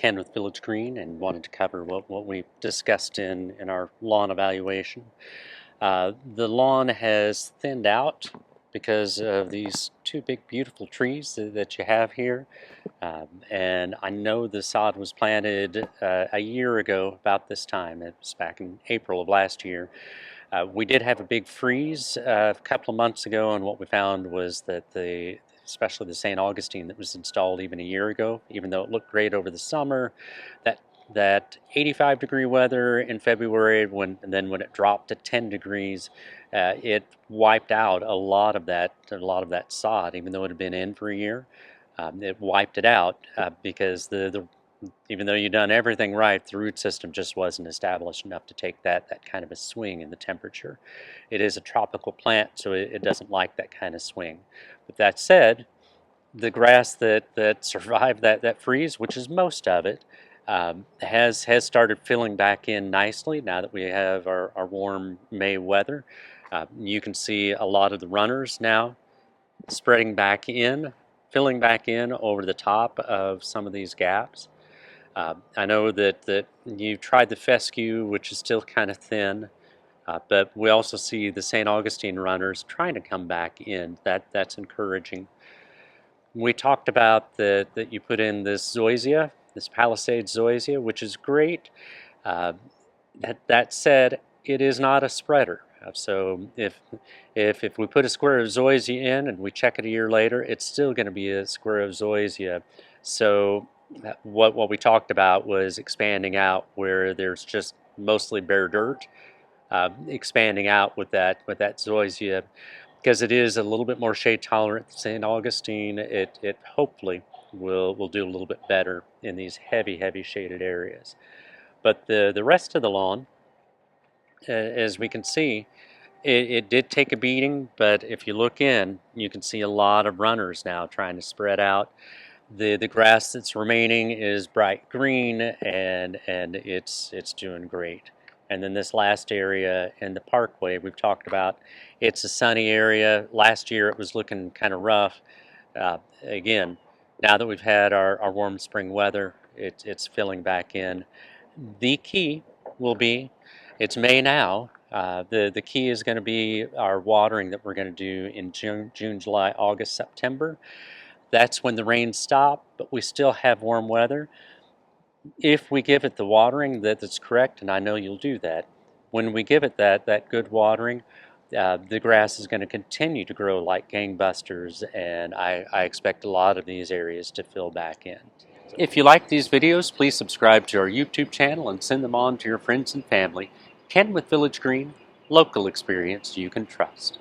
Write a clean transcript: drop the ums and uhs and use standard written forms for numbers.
Ken with Village Green and wanted to cover what we discussed in our lawn evaluation. The lawn has thinned out because of these two big beautiful trees that you have here. And I know the sod was planted a year ago about this time. It was back in April of last year. We did have a big freeze a couple of months ago, and what we found was that especially the St. Augustine that was installed even a year ago, even though it looked great over the summer, that 85-degree weather in February, and then when it dropped to 10 degrees, it wiped out a lot of that sod, even though it had been in for a year. It wiped it out because even though you've done everything right, the root system just wasn't established enough to take that kind of a swing in the temperature. It is a tropical plant, so it doesn't like that kind of swing. But that said, the grass that survived that freeze, which is most of it, has started filling back in nicely now that we have our warm May weather. You can see a lot of the runners now spreading back in, filling back in over the top of some of these gaps. I know that you tried the fescue, which is still kind of thin, but we also see the St. Augustine runners trying to come back in. That's encouraging. We talked about that you put in this zoysia, this Palisade zoysia, which is great. Uh, that said, it is not a spreader. So if we put a square of zoysia in and we check it a year later, it's still going to be a square of zoysia. So what we talked about was expanding out where there's just mostly bare dirt, expanding out with that zoysia, because it is a little bit more shade tolerant than St. Augustine. It hopefully will do a little bit better in these heavy shaded areas. But the rest of the lawn, as we can see, it did take a beating, but if you look in, you can see a lot of runners now trying to spread out. The grass that's remaining is bright green, and it's doing great. And then this last area in the parkway we've talked about, it's a sunny area. Last year it was looking kind of rough. Again, now that we've had our warm spring weather, it's filling back in. The key will be, it's May now. The key is going to be our watering that we're going to do in June, July, August, September. That's when the rains stop, but we still have warm weather. If we give it the watering that's correct, and I know you'll do that, when we give it that good watering, the grass is going to continue to grow like gangbusters, and I expect a lot of these areas to fill back in. If you like these videos, please subscribe to our YouTube channel and send them on to your friends and family. Ken with Village Green, local experience you can trust.